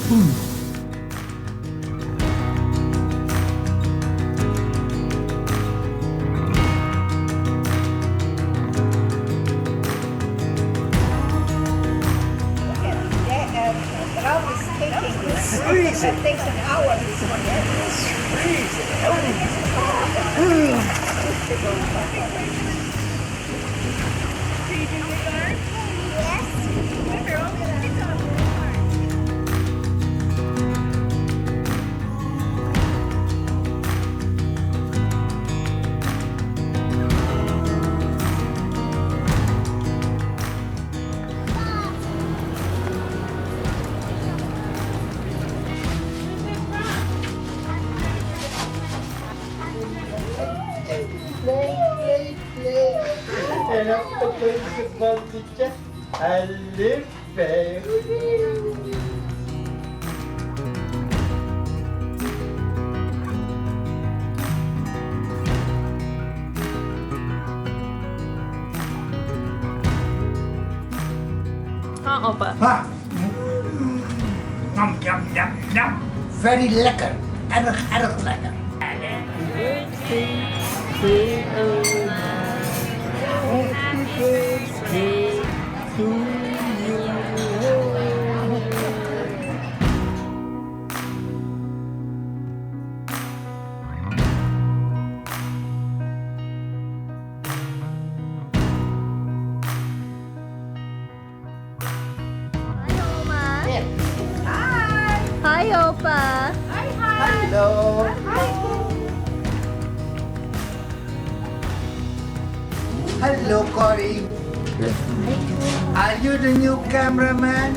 Freezing. It takes an hour before it's freezing. Opa. Yum, yum, yum, yum. Very lekker. Erg, erg lekker. Hi, Opa. Hello. Hello, Cory. Are you the new cameraman?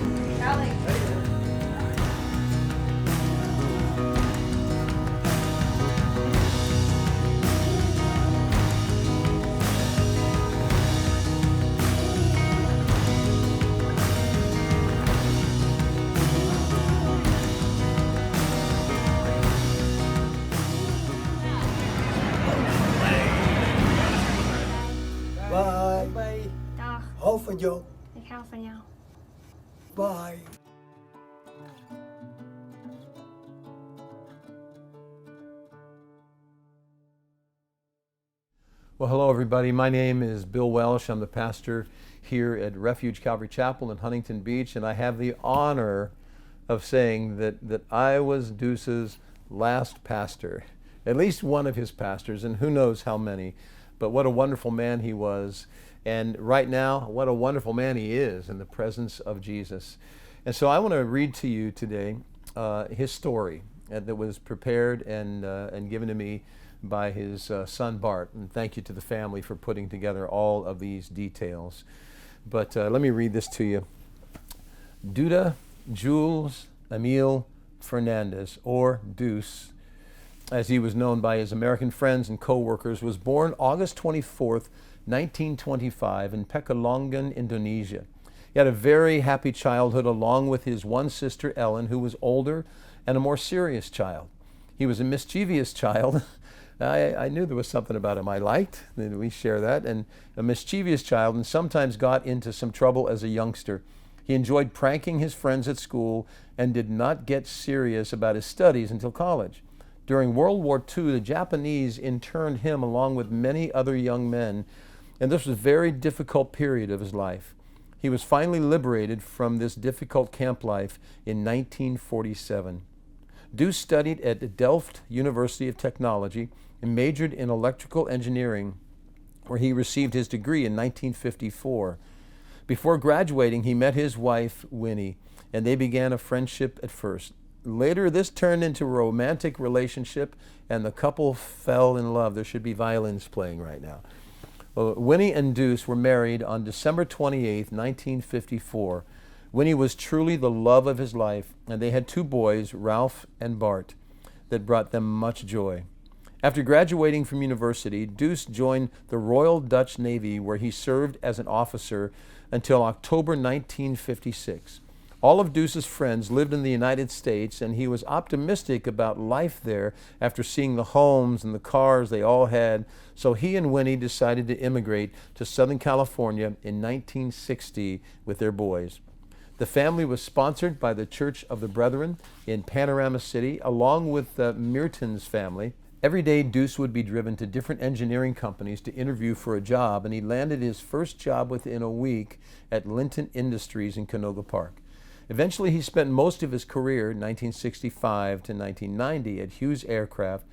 Bye. Dag, Hou van jou. ik hou van jou. Bye. Well, hello everybody. My name is Bill Welsh. I'm the pastor here at Refuge Calvary Chapel in Huntington Beach, and I have the honor of saying that I was Deuce's last pastor, at least one of his pastors, and who knows how many. But what a wonderful man he was. And right now, what a wonderful man he is in the presence of Jesus. And so I want to read to you today his story that was prepared and given to me by his son Bart. And thank you to the family for putting together all of these details. But let me read this to you. Doede Jules Emile Fernandes, or Deuce, as he was known by his American friends and co-workers, was born August 24th, 1925 in Pekalongan, Indonesia. He had a very happy childhood along with his one sister Ellen, who was older and a more serious child. He was a mischievous child. I knew there was something about him I liked, and we share that, and a mischievous child, and sometimes got into some trouble as a youngster. He enjoyed pranking his friends at school and did not get serious about his studies until college. During World War II, the Japanese interned him along with many other young men, and this was a very difficult period of his life. He was finally liberated from this difficult camp life in 1947. Deuce studied at the Delft University of Technology and majored in electrical engineering, where he received his degree in 1954. Before graduating, he met his wife, Winnie, and they began a friendship at first. Later, this turned into a romantic relationship, and the couple fell in love. There should be violins playing right now. Well, Winnie and Deuce were married on December 28, 1954. Winnie was truly the love of his life, and they had two boys, Ralph and Bart, that brought them much joy. After graduating from university, Deuce joined the Royal Dutch Navy, where he served as an officer until October 1956. All of Deuce's friends lived in the United States, and he was optimistic about life there after seeing the homes and the cars they all had. So he and Winnie decided to immigrate to Southern California in 1960 with their boys. The family was sponsored by the Church of the Brethren in Panorama City, along with Merton's family. Every day, Doede would be driven to different engineering companies to interview for a job, and he landed his first job within a week at Linton Industries in Canoga Park. Eventually, he spent most of his career, 1965 to 1990, at Hughes Aircraft,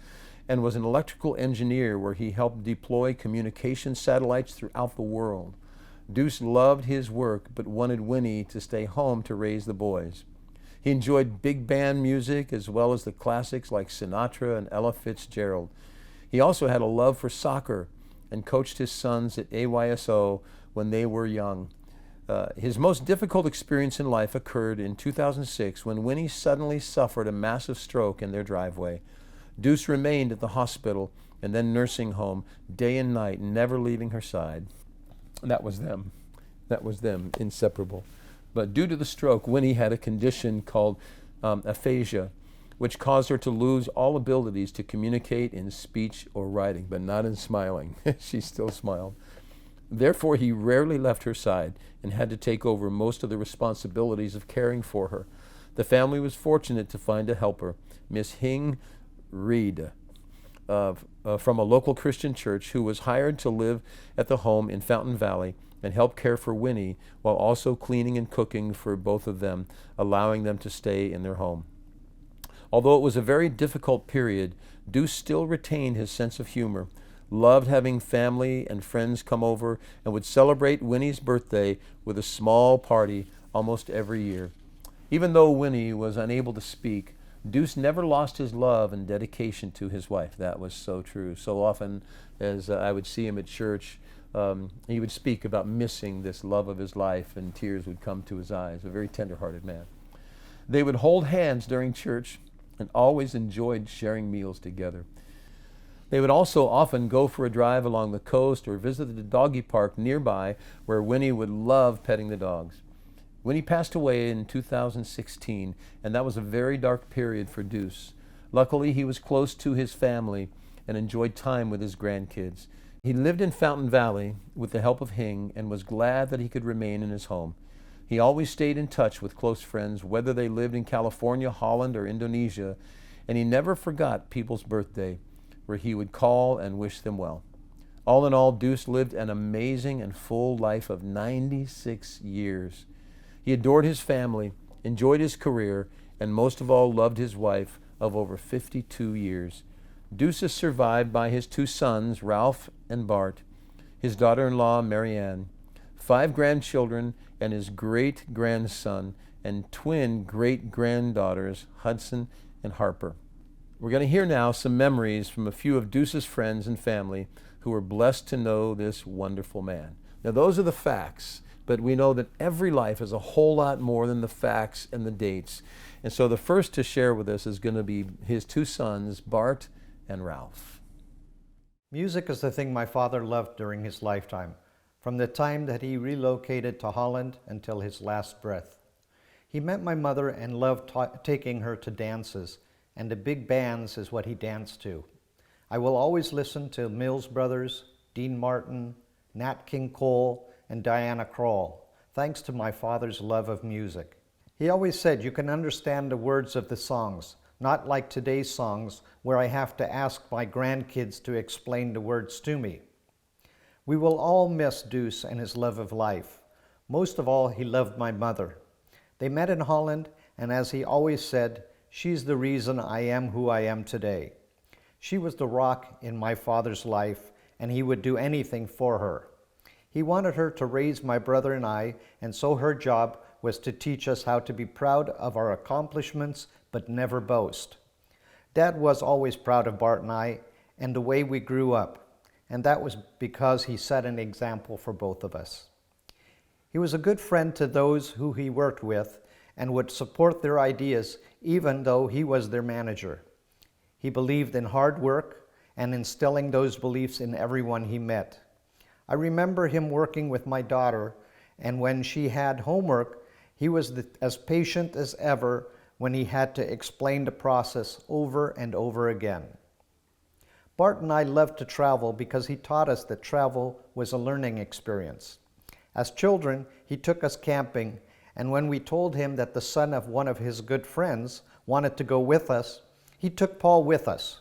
and was an electrical engineer where he helped deploy communication satellites throughout the world. Doede loved his work, but wanted Winnie to stay home to raise the boys. He enjoyed big band music as well as the classics like Sinatra and Ella Fitzgerald. He also had a love for soccer and coached his sons at AYSO when they were young. His most difficult experience in life occurred in 2006 when Winnie suddenly suffered a massive stroke in their driveway. Doede remained at the hospital and then nursing home day and night, never leaving her side. That was them. That was them, inseparable. But due to the stroke, Winnie had a condition called aphasia, which caused her to lose all abilities to communicate in speech or writing, but not in smiling. She still smiled. Therefore, he rarely left her side and had to take over most of the responsibilities of caring for her. The family was fortunate to find a helper, Miss Hing Reed, from a local Christian church, who was hired to live at the home in Fountain Valley and help care for Winnie while also cleaning and cooking for both of them, allowing them to stay in their home. Although it was a very difficult period, Doede still retained his sense of humor, loved having family and friends come over, and would celebrate Winnie's birthday with a small party almost every year. Even though Winnie was unable to speak, Doede never lost his love and dedication to his wife. That was so true. So often as I would see him at church, he would speak about missing this love of his life, and tears would come to his eyes. A very tender-hearted man. They would hold hands during church and always enjoyed sharing meals together. They would also often go for a drive along the coast or visit the doggy park nearby, where Winnie would love petting the dogs. Winnie passed away in 2016, and that was a very dark period for Doede. Luckily, he was close to his family and enjoyed time with his grandkids. He lived in Fountain Valley with the help of Hing and was glad that he could remain in his home. He always stayed in touch with close friends, whether they lived in California, Holland, or Indonesia, and he never forgot people's birthday, where he would call and wish them well. All in all, Doede lived an amazing and full life of 96 years. He adored his family, enjoyed his career, and most of all loved his wife of over 52 years. Doede is survived by his two sons, Ralph and Bart, his daughter-in-law, Marianne, 5 grandchildren, and his great-grandson, and twin great-granddaughters, Hudson and Harper. We're going to hear now some memories from a few of Doede's friends and family who were blessed to know this wonderful man. Now, those are the facts, but we know that every life is a whole lot more than the facts and the dates. And so the first to share with us is going to be his two sons, Bart and Ralph. Music is the thing my father loved during his lifetime, from the time that he relocated to Holland until his last breath. He met my mother and loved taking her to dances, and the big bands is what he danced to. I will always listen to Mills Brothers, Dean Martin, Nat King Cole, and Diana Krall, thanks to my father's love of music. He always said you can understand the words of the songs, not like today's songs where I have to ask my grandkids to explain the words to me. We will all miss Doede and his love of life. Most of all, he loved my mother. They met in Holland, and as he always said, she's the reason I am who I am today. She was the rock in my father's life, and he would do anything for her. He wanted her to raise my brother and I, and so her job was to teach us how to be proud of our accomplishments, but never boast. Dad was always proud of Bart and I, and the way we grew up, and that was because he set an example for both of us. He was a good friend to those who he worked with, and would support their ideas even though he was their manager. He believed in hard work and instilling those beliefs in everyone he met. I remember him working with my daughter, and when she had homework, he was as patient as ever when he had to explain the process over and over again. Bart and I loved to travel because he taught us that travel was a learning experience. As children, he took us camping, and when we told him that the son of one of his good friends wanted to go with us, he took Paul with us.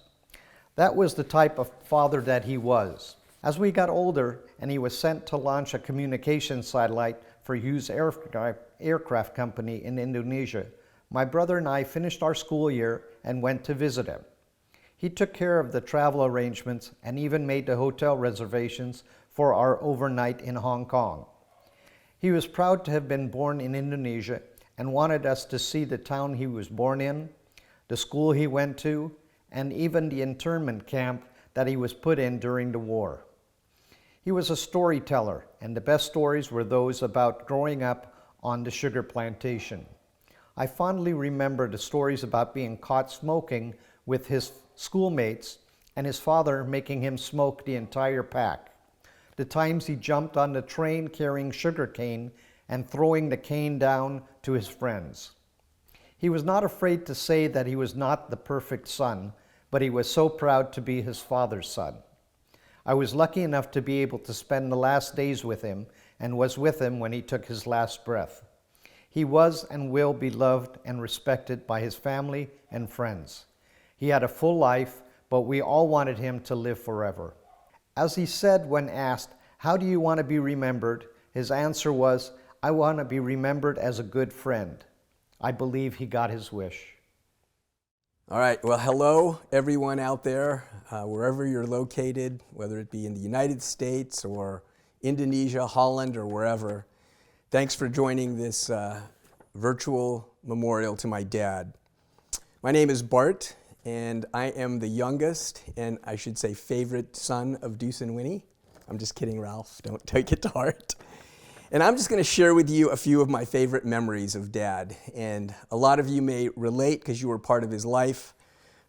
That was the type of father that he was. As we got older and he was sent to launch a communication satellite for Hughes Aircraft Company in Indonesia, my brother and I finished our school year and went to visit him. He took care of the travel arrangements and even made the hotel reservations for our overnight in Hong Kong. He was proud to have been born in Indonesia and wanted us to see the town he was born in, the school he went to, and even the internment camp that he was put in during the war. He was a storyteller, and the best stories were those about growing up on the sugar plantation. I fondly remember the stories about being caught smoking with his schoolmates and his father making him smoke the entire pack. The times he jumped on the train carrying sugar cane and throwing the cane down to his friends. He was not afraid to say that he was not the perfect son, but he was so proud to be his father's son. I was lucky enough to be able to spend the last days with him and was with him when he took his last breath. He was and will be loved and respected by his family and friends. He had a full life, but we all wanted him to live forever. As he said when asked, "How do you want to be remembered?" his answer was, "I want to be remembered as a good friend." I believe he got his wish. All right, well, hello everyone out there, wherever you're located, whether it be in the United States or Indonesia, Holland, or wherever. Thanks for joining this virtual memorial to my dad. My name is Bart, and I am the youngest, and I should say favorite son of Deuce and Winnie. I'm just kidding, Ralph, don't take it to heart. And I'm just going to share with you a few of my favorite memories of Dad. And a lot of you may relate because you were part of his life.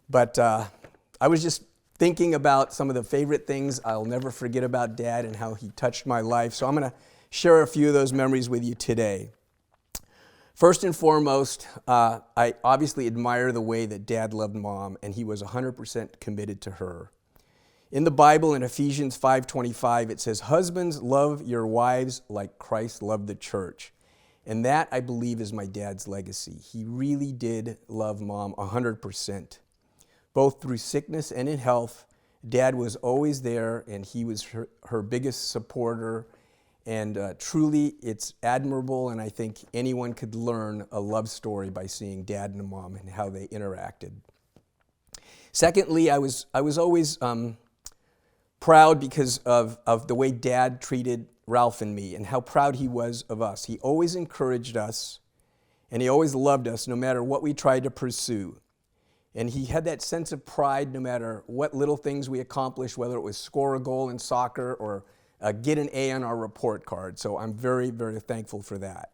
But I was just thinking about some of the favorite things I'll never forget about Dad and how he touched my life. So I'm going to share a few of those memories with you today. First and foremost, I obviously admire the way that Dad loved Mom, and he was 100% committed to her. In the Bible, in Ephesians 5:25, it says, "Husbands, love your wives like Christ loved the church." And that, I believe, is my dad's legacy. He really did love Mom 100%. Both through sickness and in health, Dad was always there, and he was her biggest supporter. And truly, it's admirable, and I think anyone could learn a love story by seeing Dad and Mom and how they interacted. Secondly, I was always proud because of the way Dad treated Ralph and me and how proud he was of us. He always encouraged us, and he always loved us no matter what we tried to pursue. And he had that sense of pride no matter what little things we accomplished, whether it was score a goal in soccer or get an A on our report card. So I'm very, very thankful for that.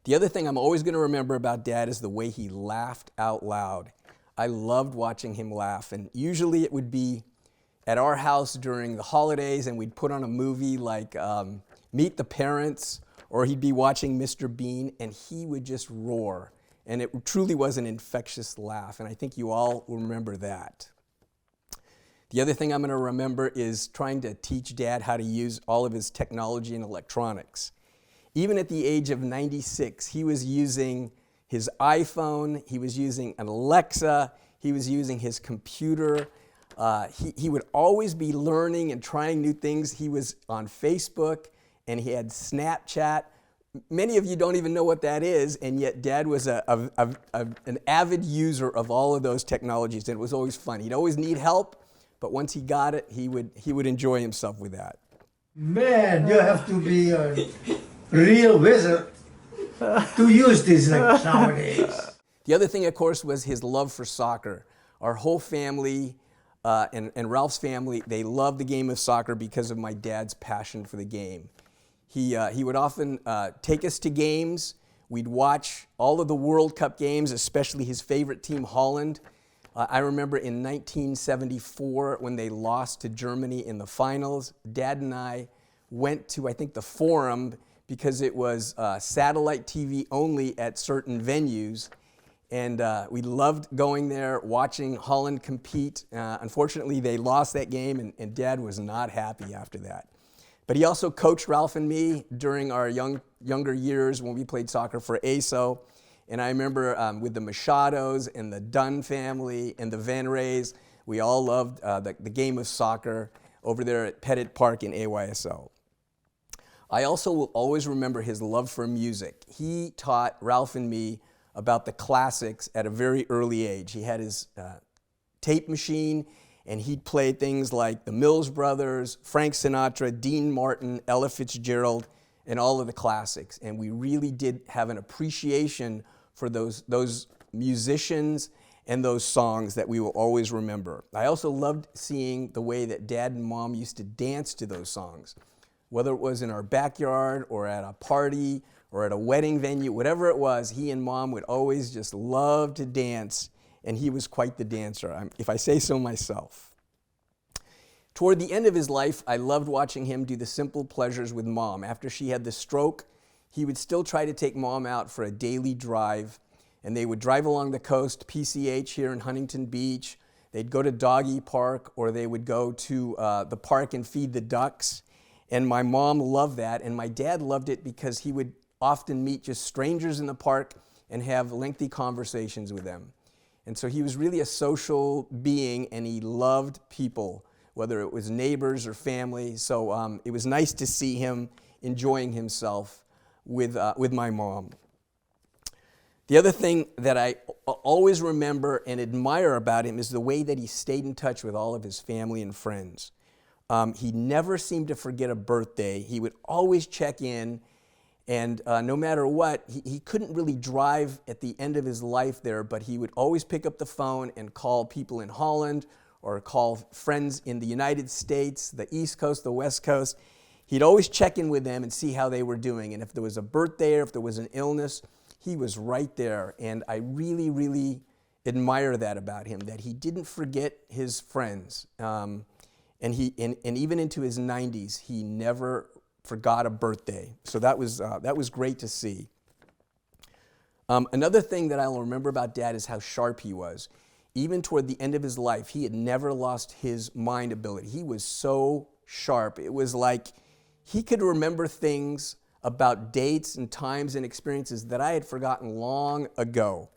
The other thing I'm always going to remember about Dad is the way he laughed out loud. I loved watching him laugh, and usually it would be at our house during the holidays, and we'd put on a movie like Meet the Parents, or he'd be watching Mr. Bean, and he would just roar. And it truly was an infectious laugh, and I think you all remember that. The other thing I'm going to remember is trying to teach Dad how to use all of his technology and electronics. Even at the age of 96, he was using his iPhone, he was using an Alexa, he was using his computer. He would always be learning and trying new things. He was on Facebook, and he had Snapchat. Many of you don't even know what that is, and yet Dad was an avid user of all of those technologies, and it was always fun. He'd always need help, but once he got it, he would enjoy himself with that. Man, you have to be a real wizard to use this nowadays. The other thing, of course, was his love for soccer. Our whole family and Ralph's family, they loved the game of soccer because of my dad's passion for the game. He would often take us to games. We'd watch all of the World Cup games, especially his favorite team, Holland. I remember in 1974 when they lost to Germany in the finals, Dad and I went to, I think, the Forum because it was satellite TV only at certain venues. And we loved going there, watching Holland compete. Unfortunately, they lost that game, and Dad was not happy after that. But he also coached Ralph and me during our younger years when we played soccer for ASO. And I remember with the Machados and the Dunn family and the Van Rays, we all loved the game of soccer over there at Pettit Park in AYSO. I also will always remember his love for music. He taught Ralph and me about the classics at a very early age. He had his tape machine, and he'd play things like the Mills Brothers, Frank Sinatra, Dean Martin, Ella Fitzgerald, and all of the classics. And we really did have an appreciation for those musicians and those songs that we will always remember. I also loved seeing the way that Dad and Mom used to dance to those songs, whether it was in our backyard or at a party or at a wedding venue, whatever it was. He and Mom would always just love to dance, and he was quite the dancer, if I say so myself. Toward the end of his life, I loved watching him do the simple pleasures with Mom. After she had the stroke, he would still try to take Mom out for a daily drive, and they would drive along the coast, PCH here in Huntington Beach. They'd go to Doggy Park, or they would go to the park and feed the ducks. And my mom loved that, and my dad loved it because he would often meet just strangers in the park and have lengthy conversations with them. And so he was really a social being, and he loved people, whether it was neighbors or family. So it was nice to see him enjoying himself with my mom. The other thing that I always remember and admire about him is the way that he stayed in touch with all of his family and friends. He never seemed to forget a birthday. He would always check in, and no matter what, he couldn't really drive at the end of his life there, but he would always pick up the phone and call people in Holland or call friends in the United States, the East Coast, the West Coast. He'd always check in with them and see how they were doing. And if there was a birthday or if there was an illness, he was right there. And I really, really admire that about him, that he didn't forget his friends. And even into his 90s, he never forgot a birthday. So that was great to see. Another thing that I'll remember about Dad is how sharp he was. Even toward the end of his life, he had never lost his mind ability. He was so sharp. It was like he could remember things about dates and times and experiences that I had forgotten long ago.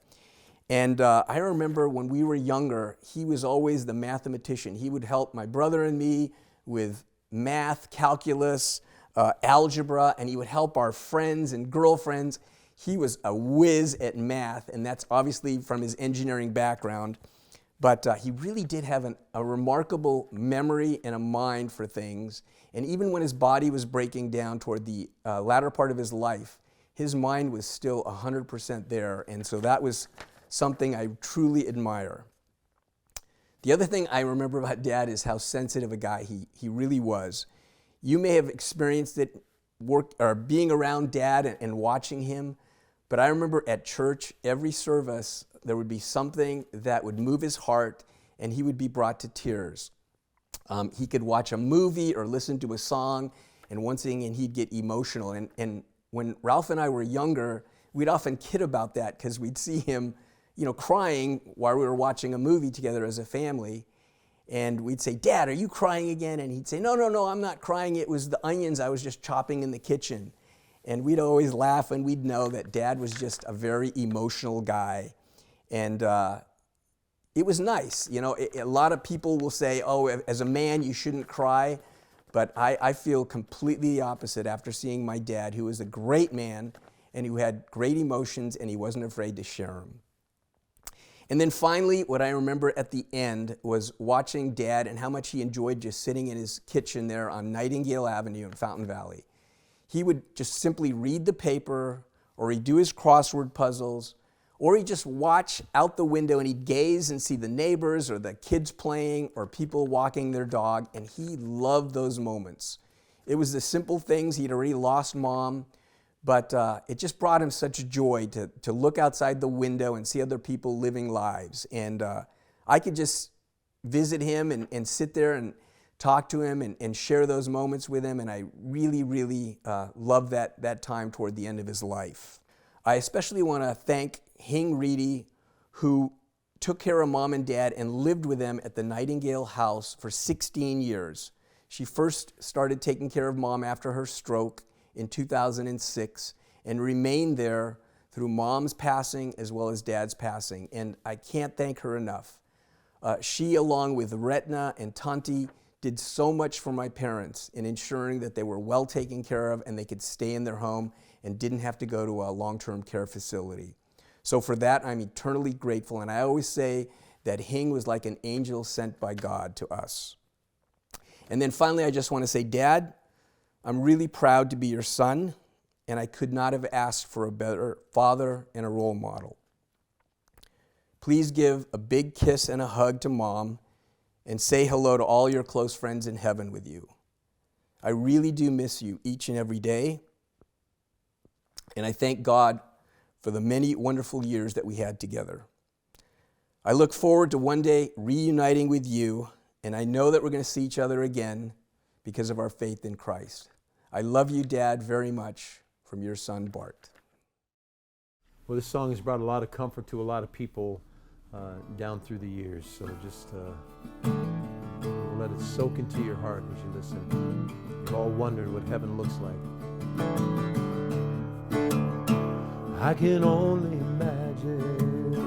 And I remember when we were younger, he was always the mathematician. He would help my brother and me with math, calculus, algebra, and he would help our friends and girlfriends. He was a whiz at math, and that's obviously from his engineering background. But he really did have a remarkable memory and a mind for things. And even when his body was breaking down toward the latter part of his life, his mind was still 100% there. And so that was something I truly admire. The other thing I remember about Dad is how sensitive a guy he really was. You may have experienced it being around Dad and watching him, but I remember at church, every service, there would be something that would move his heart, and he would be brought to tears. He could watch a movie or listen to a song, and once again, he'd get emotional. And when Ralph and I were younger, we'd often kid about that because we'd see him, crying while we were watching a movie together as a family. And we'd say, "Dad, are you crying again?" And he'd say, No, I'm not crying. It was the onions I was just chopping in the kitchen." And we'd always laugh, and we'd know that Dad was just a very emotional guy. And it was nice. A lot of people will say, "Oh, as a man, you shouldn't cry." But I feel completely the opposite after seeing my dad, who was a great man and who had great emotions, and he wasn't afraid to share them. And then finally, what I remember at the end was watching Dad and how much he enjoyed just sitting in his kitchen there on Nightingale Avenue in Fountain Valley. He would just simply read the paper, or he'd do his crossword puzzles, or he'd just watch out the window and he'd gaze and see the neighbors or the kids playing or people walking their dog, and he loved those moments. It was the simple things. He'd already lost Mom, but it just brought him such joy to look outside the window and see other people living lives. And I could just visit him and sit there and talk to him and share those moments with him, and I really, really loved that time toward the end of his life. I especially want to thank Hing Reedy, who took care of Mom and Dad and lived with them at the Nightingale House for 16 years. She first started taking care of Mom after her stroke in 2006 and remained there through Mom's passing as well as Dad's passing. And I can't thank her enough. She, along with Retna and Tanti, did so much for my parents in ensuring that they were well taken care of and they could stay in their home and didn't have to go to a long-term care facility. So for that, I'm eternally grateful. And I always say that Hing was like an angel sent by God to us. And then finally, I just want to say, Dad, I'm really proud to be your son, and I could not have asked for a better father and a role model. Please give a big kiss and a hug to Mom and say hello to all your close friends in heaven with you. I really do miss you each and every day, and I thank God for the many wonderful years that we had together. I look forward to one day reuniting with you, and I know that we're going to see each other again because of our faith in Christ. I love you, Dad, very much. From your son, Bart. Well, this song has brought a lot of comfort to a lot of people down through the years. So just let it soak into your heart as you listen. You've all wondered what heaven looks like. I can only imagine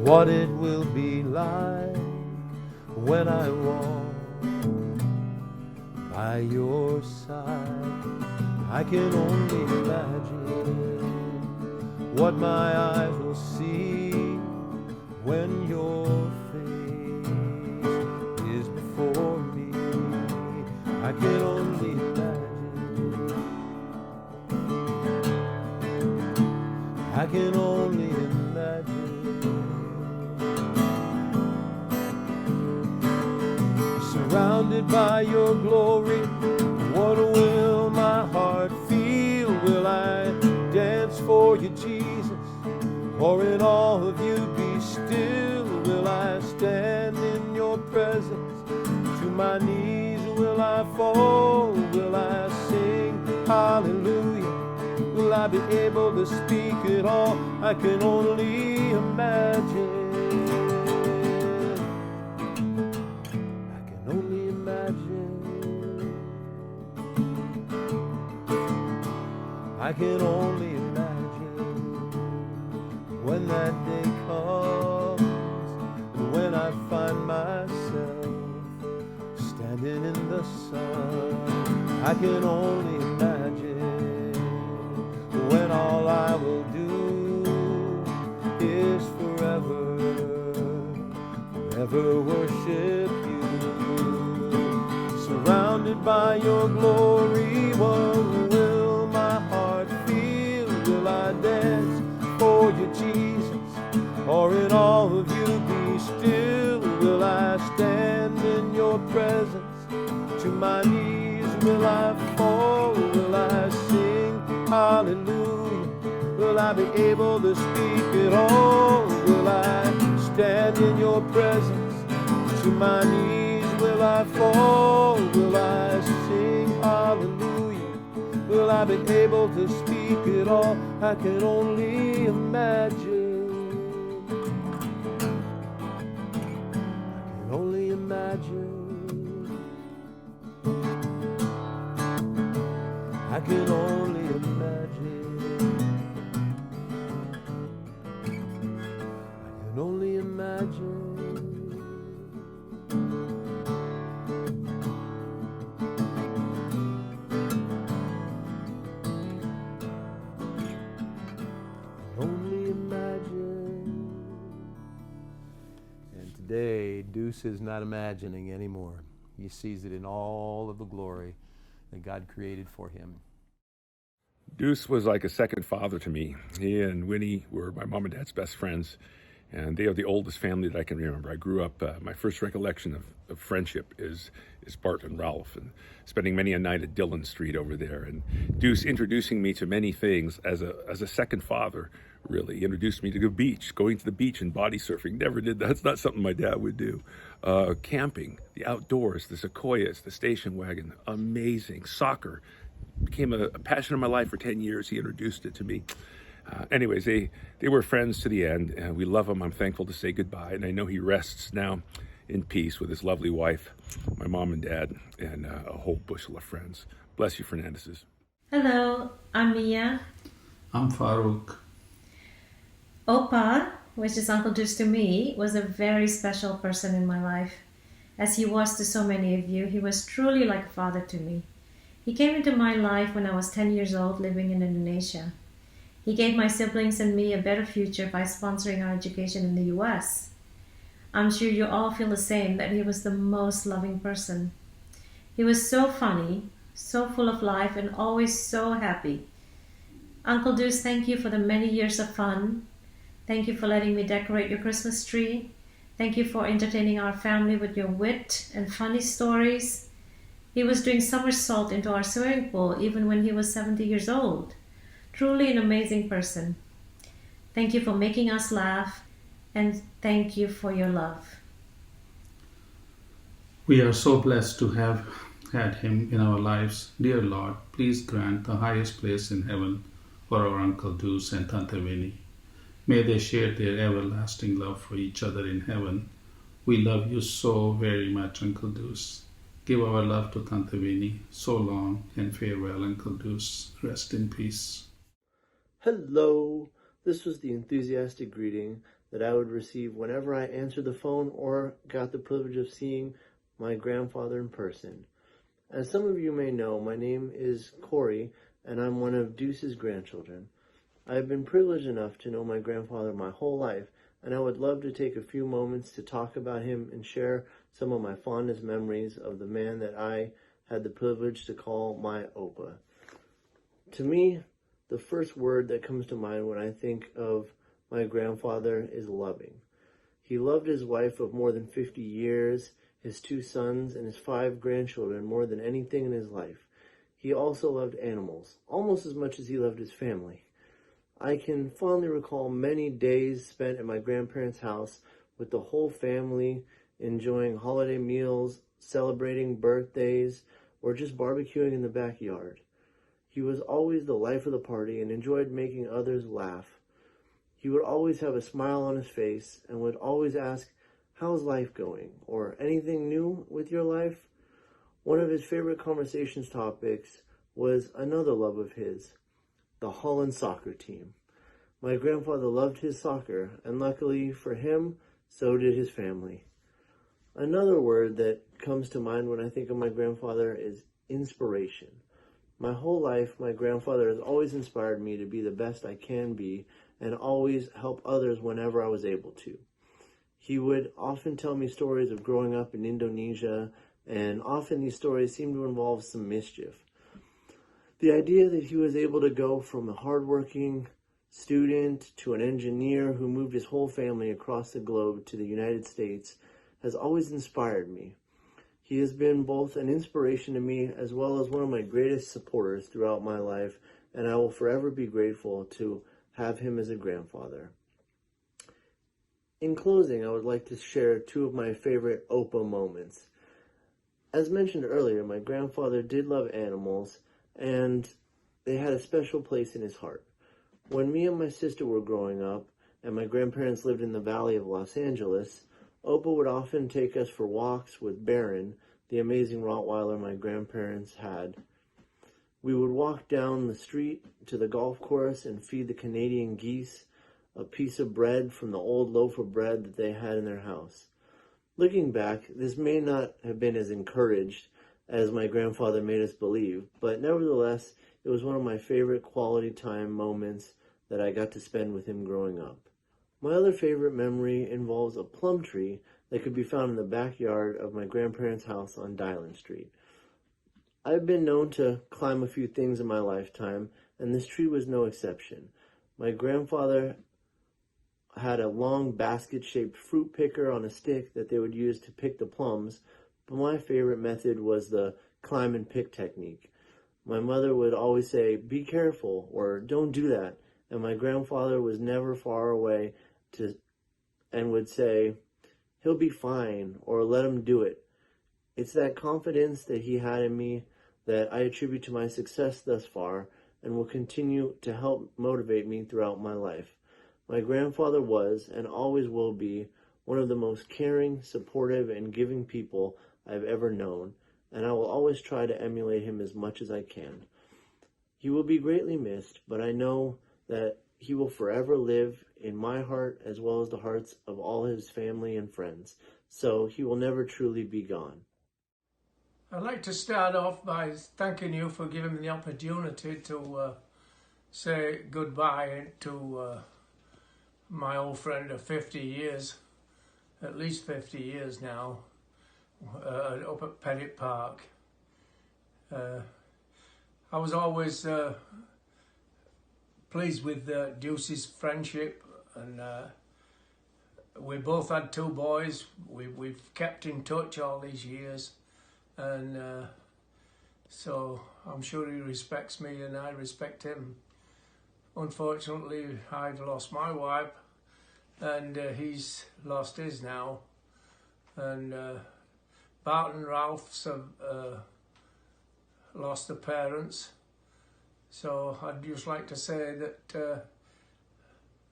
what it will be like when I walk by your side. I can only imagine what my eyes will see when your face is before me. I can only imagine. I can only imagine. Surrounded by your glory, what will my heart feel? Will I dance for you, Jesus? Or in all of you be still? Will I stand in your presence? To my knees will I fall? Will I sing hallelujah? Will I be able to speak at all? I can only imagine. I can only imagine. I can only imagine when that day comes, and when I find myself standing in the sun. I can only imagine when all I will do is forever worship you. Surrounded by your glory, what will my heart feel? Will I dance for you, Jesus? Or in all of you be still? Will I stand in your presence? To my knees will I fall? Will I sing hallelujah? Will I be able to speak at all? Will I stand in your presence? To my knees will I fall? Will I sing hallelujah? Will I be able to speak at all? I can only imagine. I can only imagine. I can only imagine. I can only imagine. Only imagine. And today, Doede is not imagining anymore. He sees it in all of the glory that God created for him. Doede was like a second father to me. He and Winnie were my mom and dad's best friends, and they are the oldest family that I can remember. I grew up, my first recollection of friendship is Bart and Ralph, and spending many a night at Dillon Street over there. And Doede introducing me to many things as a second father, really. He introduced me to the beach, going to the beach and body surfing. Never did that. That's not something my dad would do. Camping, the outdoors, the sequoias, the station wagon, amazing. Soccer became a passion of my life for 10 years. He introduced it to me. Anyways, they were friends to the end, and we love him. I'm thankful to say goodbye, and I know he rests now in peace with his lovely wife, my mom and dad, and a whole bushel of friends. Bless you, Fernandeses. Hello, I'm Mia. I'm Farouk. Opa, which is Uncle Deuce to me, was a very special person in my life. As he was to so many of you, he was truly like a father to me. He came into my life when I was 10 years old living in Indonesia. He gave my siblings and me a better future by sponsoring our education in the US. I'm sure you all feel the same, that he was the most loving person. He was so funny, so full of life, and always so happy. Uncle Deuce, thank you for the many years of fun. Thank you for letting me decorate your Christmas tree. Thank you for entertaining our family with your wit and funny stories. He was doing somersault into our swimming pool even when he was 70 years old. Truly an amazing person. Thank you for making us laugh, and thank you for your love. We are so blessed to have had him in our lives. Dear Lord, please grant the highest place in heaven for our Uncle Deuce and Tante Winnie. May they share their everlasting love for each other in heaven. We love you so very much, Uncle Deuce. Give our love to Tante Winnie. So long and farewell, Uncle Deuce. Rest in peace. Hello! This was the enthusiastic greeting that I would receive whenever I answered the phone or got the privilege of seeing my grandfather in person. As some of you may know, my name is Corey, and I'm one of Deuce's grandchildren. I have been privileged enough to know my grandfather my whole life, and I would love to take a few moments to talk about him and share some of my fondest memories of the man that I had the privilege to call my Opa. To me, the first word that comes to mind when I think of my grandfather is loving. He loved his wife of more than 50 years, his 2 sons, and his 5 grandchildren more than anything in his life. He also loved animals, almost as much as he loved his family. I can fondly recall many days spent at my grandparents' house with the whole family, enjoying holiday meals, celebrating birthdays, or just barbecuing in the backyard. He was always the life of the party and enjoyed making others laugh. He would always have a smile on his face and would always ask, "How's life going?" or "Anything new with your life?" One of his favorite conversations topics was another love of his, the Holland soccer team. My grandfather loved his soccer, and luckily for him, so did his family. Another word that comes to mind when I think of my grandfather is inspiration. My whole life, my grandfather has always inspired me to be the best I can be and always help others whenever I was able to. He would often tell me stories of growing up in Indonesia, and often these stories seemed to involve some mischief. The idea that he was able to go from a hardworking student to an engineer who moved his whole family across the globe to the United States has always inspired me. He has been both an inspiration to me as well as one of my greatest supporters throughout my life, and I will forever be grateful to have him as a grandfather. In closing, I would like to share 2 of my favorite Opa moments. As mentioned earlier, my grandfather did love animals, and they had a special place in his heart. When me and my sister were growing up, and my grandparents lived in the Valley of Los Angeles, Opa would often take us for walks with Baron, the amazing Rottweiler my grandparents had. We would walk down the street to the golf course and feed the Canadian geese a piece of bread from the old loaf of bread that they had in their house. Looking back, this may not have been as encouraged as my grandfather made us believe, but nevertheless, it was one of my favorite quality time moments that I got to spend with him growing up. My other favorite memory involves a plum tree that could be found in the backyard of my grandparents' house on Dylan Street. I've been known to climb a few things in my lifetime, and this tree was no exception. My grandfather had a long basket-shaped fruit picker on a stick that they would use to pick the plums, but my favorite method was the climb and pick technique. My mother would always say, "Be careful," or "Don't do that," and my grandfather was never far away and would say, "He'll be fine," or "Let him do it." It's that confidence that he had in me that I attribute to my success thus far and will continue to help motivate me throughout my life. My grandfather was and always will be one of the most caring, supportive, and giving people I've ever known, and I will always try to emulate him as much as I can. He will be greatly missed, but I know that he will forever live in my heart as well as the hearts of all his family and friends, so he will never truly be gone. I'd like to start off by thanking you for giving me the opportunity to say goodbye to my old friend of 50 years, at least 50 years now, up at Pettit Park. I was always pleased with Deuce's friendship, and we both had 2 boys. We've kept in touch all these years, and so I'm sure he respects me and I respect him. Unfortunately, I've lost my wife, and he's lost his now, and Bart and Ralph's have lost their parents. So I'd just like to say that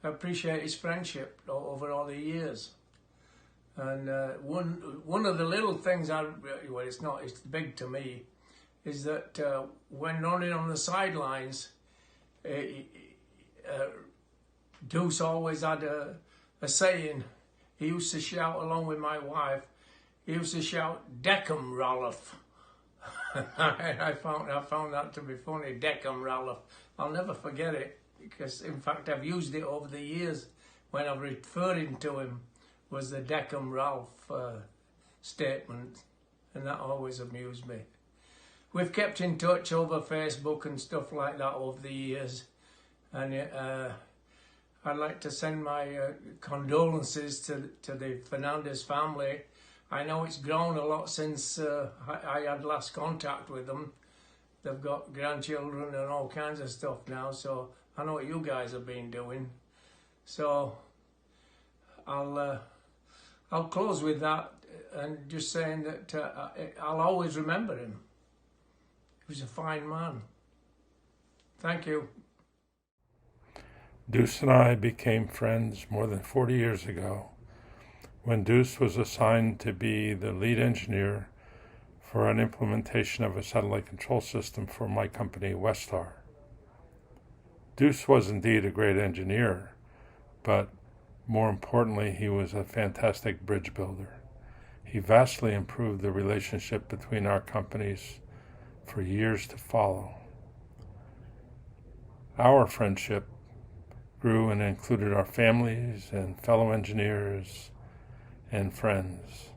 I appreciate his friendship over all the years. And one of the little things it's big to me, is that when running on the sidelines, Deuce always had a saying. He used to shout along with my wife. He used to shout, "Deckham, Ralph." I found that to be funny, Deckham, Ralph. I'll never forget it, because in fact I've used it over the years when I'm referring to him, was the Deckham Ralph statement, and that always amused me. We've kept in touch over Facebook and stuff like that over the years, and I'd like to send my condolences to the Fernandes family. I know it's grown a lot since I had last contact with them. They've got grandchildren and all kinds of stuff now, so I know what you guys have been doing. So I'll close with that, and just saying that I'll always remember him. He was a fine man. Thank you. Deuce and I became friends more than 40 years ago, when Deuce was assigned to be the lead engineer for an implementation of a satellite control system for my company, Westar. Deuce was indeed a great engineer, but more importantly, he was a fantastic bridge builder. He vastly improved the relationship between our companies for years to follow. Our friendship grew and included our families and fellow engineers and friends.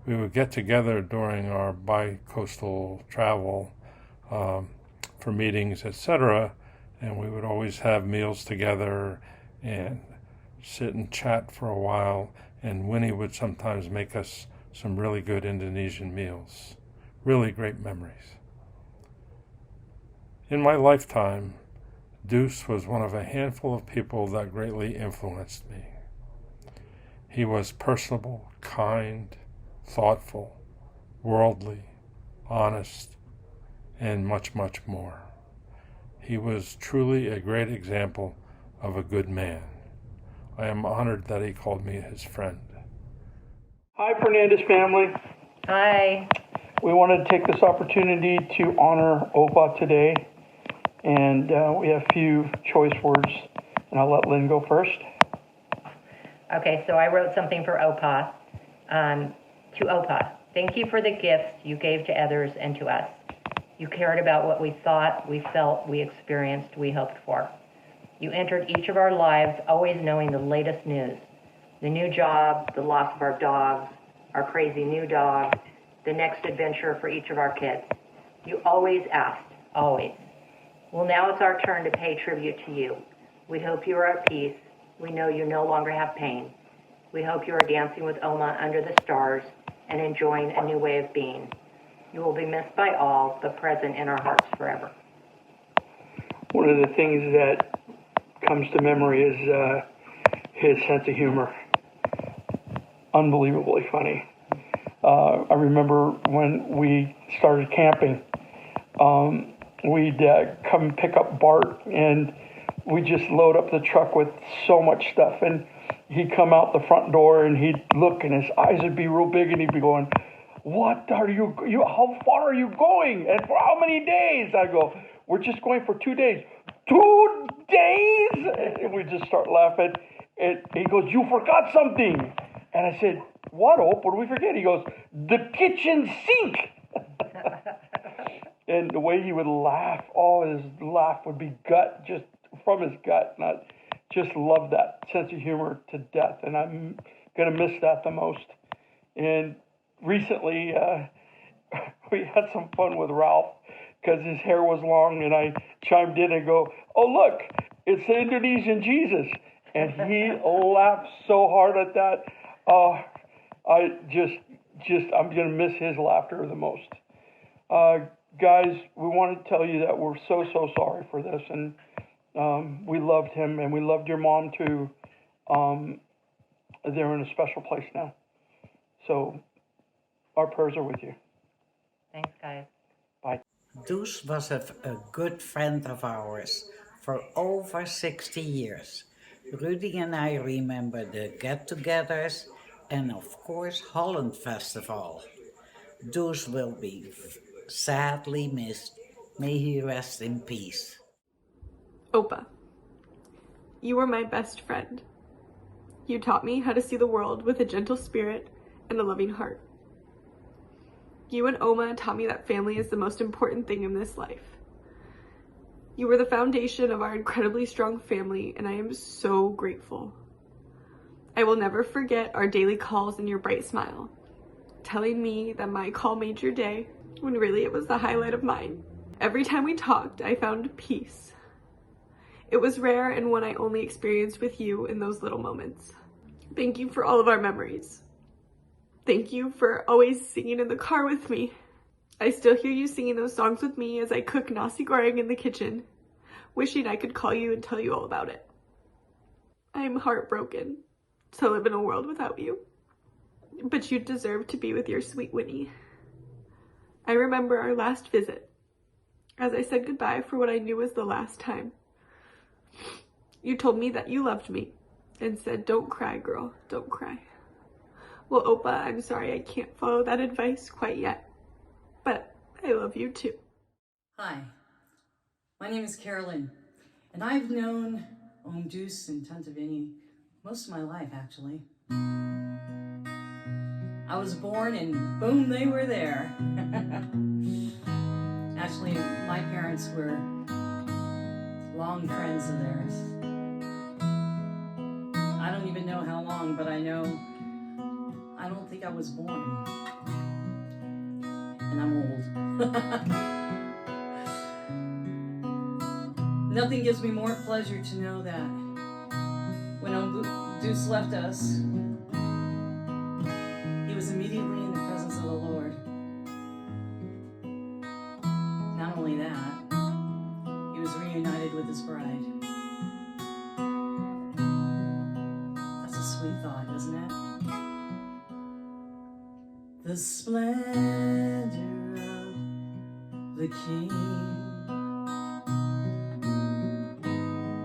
We would get together during our bi-coastal travel for meetings, etc., and we would always have meals together and sit and chat for a while, and Winnie would sometimes make us some really good Indonesian meals. Really great memories. In my lifetime, Deuce was one of a handful of people that greatly influenced me. He was personable, kind, thoughtful, worldly, honest, and much, much more. He was truly a great example of a good man. I am honored that he called me his friend. Hi, Fernandes family. Hi. We wanted to take this opportunity to honor Opa today, and we have a few choice words, and I'll let Lynn go first. Okay, so I wrote something for Opa. To Opa, thank you for the gifts you gave to others and to us. You cared about what we thought, we felt, we experienced, we hoped for. You entered each of our lives always knowing the latest news. The new job, the loss of our dogs, our crazy new dog, the next adventure for each of our kids. You always asked, always. Well, now it's our turn to pay tribute to you. We hope you are at peace. We know you no longer have pain. We hope you are dancing with Oma under the stars and enjoying a new way of being. You will be missed by all, but present in our hearts forever. One of the things that comes to memory is his sense of humor. Unbelievably funny. I remember when we started camping, we'd come pick up Bart, and we'd just load up the truck with so much stuff. And he'd come out the front door and he'd look and his eyes would be real big and he'd be going, what are you how far are you going? And for how many days? I go, we're just going for 2 days. 2 days? And we just start laughing. And he goes, you forgot something. And I said, what, Hope? What did we forget? He goes, the kitchen sink. And the way he would laugh, his laugh would be gut, just from his gut. And I just love that sense of humor to death. And I'm going to miss that the most. And recently, we had some fun with Ralph because his hair was long. And I chimed in and go, oh, look, it's the Indonesian Jesus. And he laughed so hard at that. I'm going to miss his laughter the most. Guys, we want to tell you that we're so sorry for this, and we loved him, and we loved your mom too. They're in a special place now. So our prayers are with you. Thanks, guys. Bye. Doede was a good friend of ours for over 60 years. Rudy and I remember the get-togethers and, of course, Holland Festival. Doede will be sadly missed. May he rest in peace. Opa, you were my best friend. You taught me how to see the world with a gentle spirit and a loving heart. You and Oma taught me that family is the most important thing in this life. You were the foundation of our incredibly strong family, and I am so grateful. I will never forget our daily calls and your bright smile, telling me that my call made your day, when really it was the highlight of mine. Every time we talked, I found peace. It was rare and one I only experienced with you in those little moments. Thank you for all of our memories. Thank you for always singing in the car with me. I still hear you singing those songs with me as I cook nasi goreng in the kitchen, wishing I could call you and tell you all about it. I am heartbroken to live in a world without you, but you deserve to be with your sweet Winnie. I remember our last visit, as I said goodbye for what I knew was the last time. You told me that you loved me and said, don't cry, girl, don't cry. Well, Opa, I'm sorry I can't follow that advice quite yet, but I love you too. Hi, my name is Carolyn, and I've known Doede and Tante Vinnie most of my life, actually. I was born and boom, they were there. Actually, my parents were long friends of theirs. I don't even know how long, but I know I don't think I was born. And I'm old. Nothing gives me more pleasure to know that when Doede left us, he was immediately in the presence of the Lord. Not only that, he was reunited with his bride. That's a sweet thought, isn't it? The splendor of the King,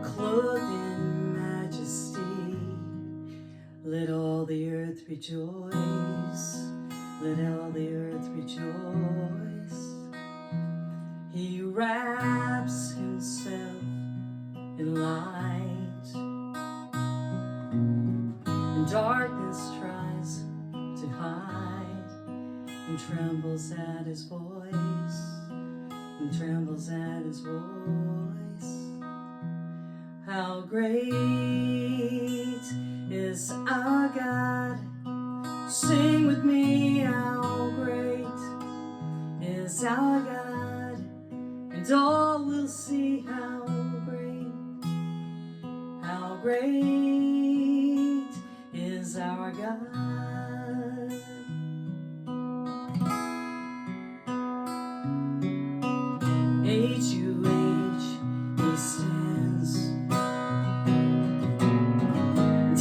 clothed in majesty, let all the earth rejoice, let all the earth rejoice. He wraps himself in light, and darkness tries to hide, and trembles at his voice, and trembles at his voice. How great is our God? Sing with me, how great is our God, and all will see how great is our God. Age to age he stands,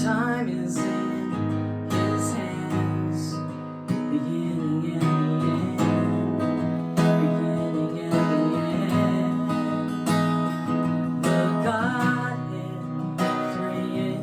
time is in his hands, beginning and the end, beginning and the end. The Godhead, three in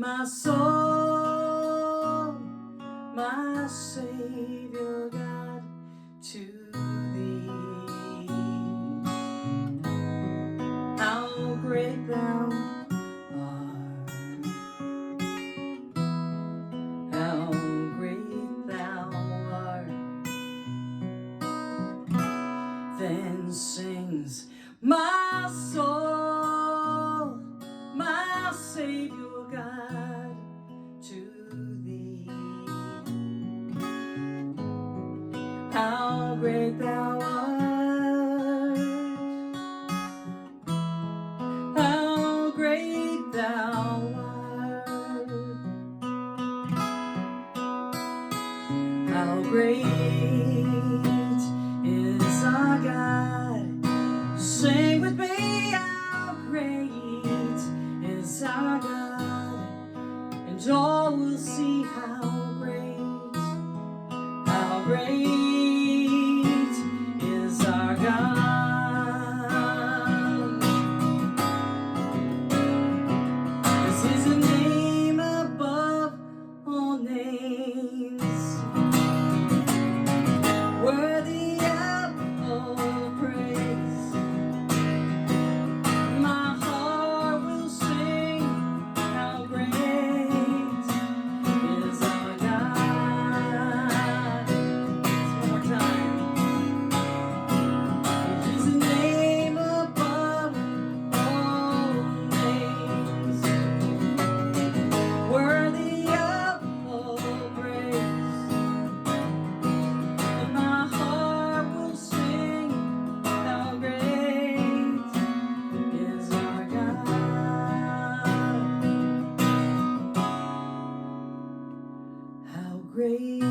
my soul, my Savior God, to thee. How great thou art, how great thou art. Then sings my soul, my Savior God, to thee. How great thou art, how great thou art, how great is our God. Sing with me, how great is our God, and all will see how great is our God. This is a name above all names, worthy of all praise. My heart will sing how great is our God. One more time. It is a name above all names, worthy of all praise. And my heart will sing how great is our God. How great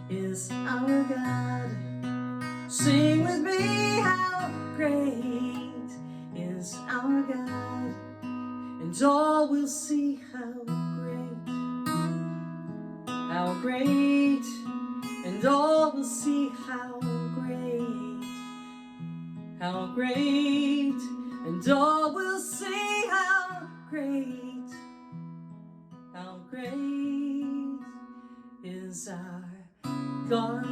is our God. Sing with me, how great is our God, and all will see how great, and all will see how great, and all will see how great is our God.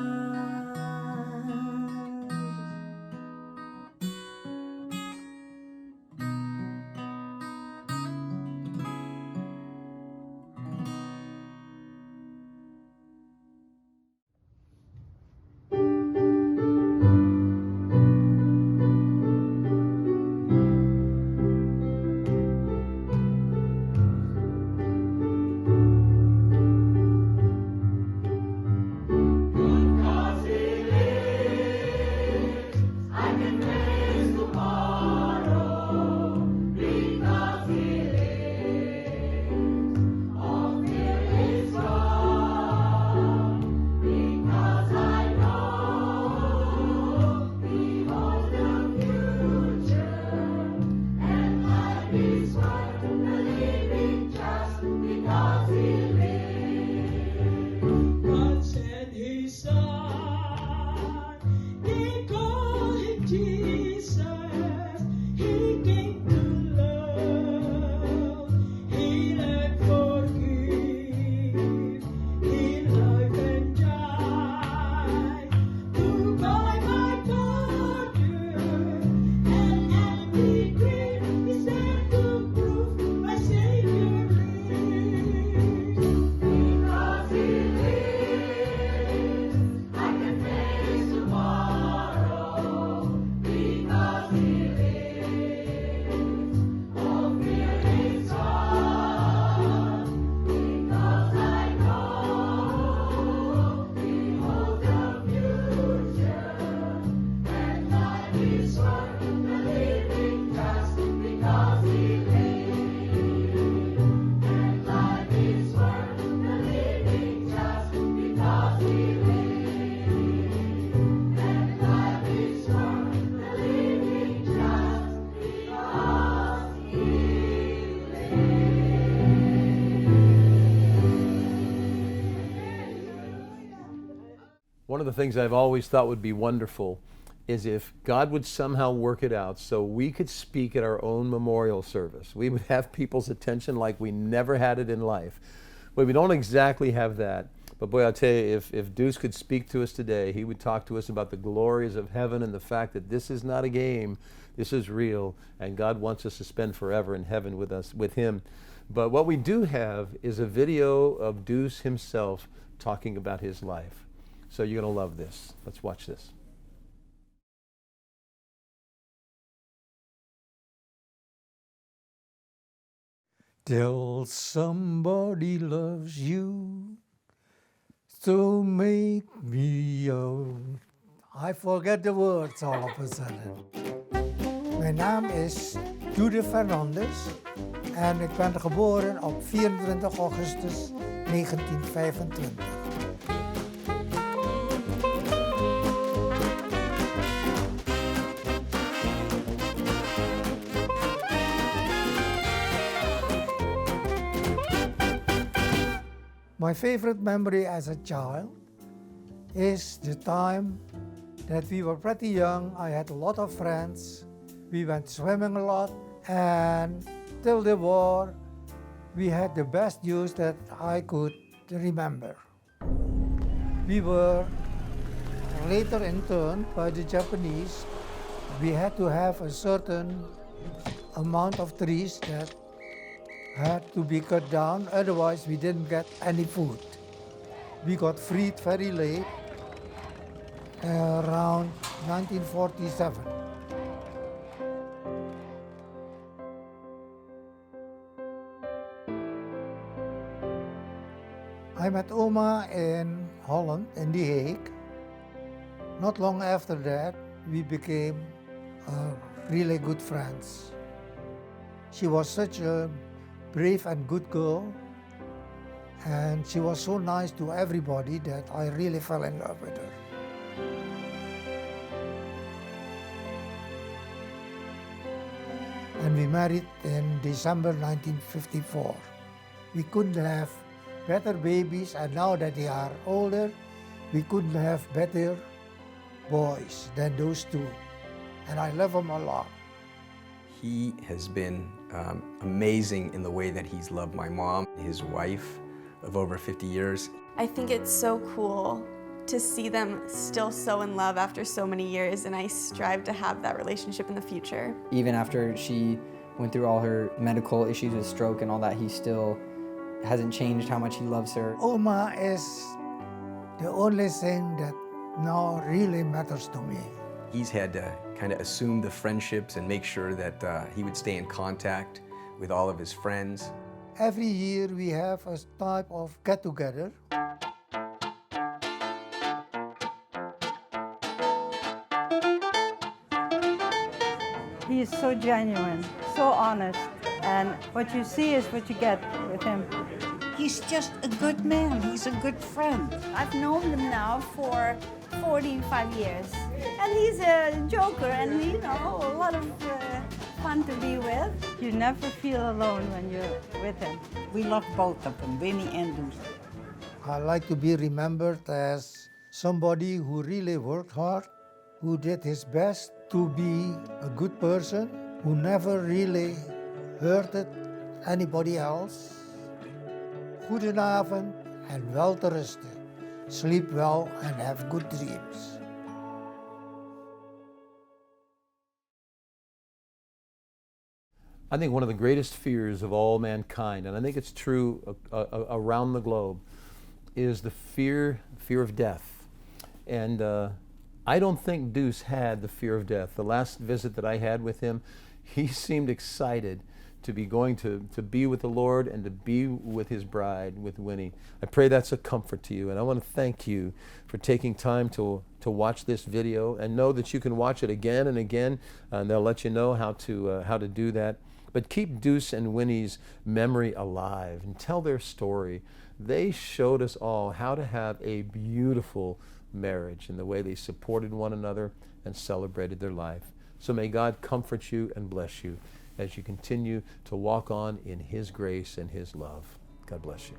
One of the things I've always thought would be wonderful is if God would somehow work it out so we could speak at our own memorial service. We would have people's attention like we never had it in life. But we don't exactly have that. But boy, I'll tell you, if Doede could speak to us today, he would talk to us about the glories of heaven and the fact that this is not a game, this is real, and God wants us to spend forever in heaven with us, with him. But what we do have is a video of Doede himself talking about his life. So you're going to love this. Let's watch this. Till somebody loves you, so make me young. I forget the words all of a sudden. Mijn naam is Doede Fernandes en ik ben geboren op 24 augustus 1925. My favorite memory as a child is the time that we were pretty young. I had a lot of friends. We went swimming a lot, and till the war, we had the best news that I could remember. We were later interned by the Japanese. We had to have a certain amount of trees that had to be cut down, otherwise we didn't get any food. We got freed very late, around 1947. I met Oma in Holland, in The Hague. Not long after that, we became really good friends. She was such a brave and good girl, and she was so nice to everybody that I really fell in love with her. And we married in December 1954. We couldn't have better babies, and now that they are older, we couldn't have better boys than those two. And I love them a lot. He has been amazing in the way that he's loved my mom, his wife of over 50 years. I think it's so cool to see them still so in love after so many years, and I strive to have that relationship in the future. Even after she went through all her medical issues with stroke and all that, he still hasn't changed how much he loves her. Oma is the only thing that now really matters to me. He's had to kind of assume the friendships and make sure that he would stay in contact with all of his friends. Every year we have a type of get-together. He is so genuine, so honest, and what you see is what you get with him. He's just a good man. He's a good friend. I've known him now for 45 years. And he's a joker and, you know, a lot of fun to be with. You never feel alone when you're with him. We love both of them, Winnie and Doede. I like to be remembered as somebody who really worked hard, who did his best to be a good person, who never really hurted anybody else. Goedenavond en wel te rusten. Sleep well and have good dreams. I think one of the greatest fears of all mankind, and I think it's true around the globe, is the fear of death. And I don't think Doede had the fear of death. The last visit that I had with him, he seemed excited to be going to be with the Lord and to be with his bride, with Winnie. I pray that's a comfort to you, and I want to thank you for taking time to watch this video, and know that you can watch it again and again, and they'll let you know how to do that. But keep Doede and Winnie's memory alive and tell their story. They showed us all how to have a beautiful marriage in the way they supported one another and celebrated their life. So may God comfort you and bless you as you continue to walk on in his grace and his love. God bless you.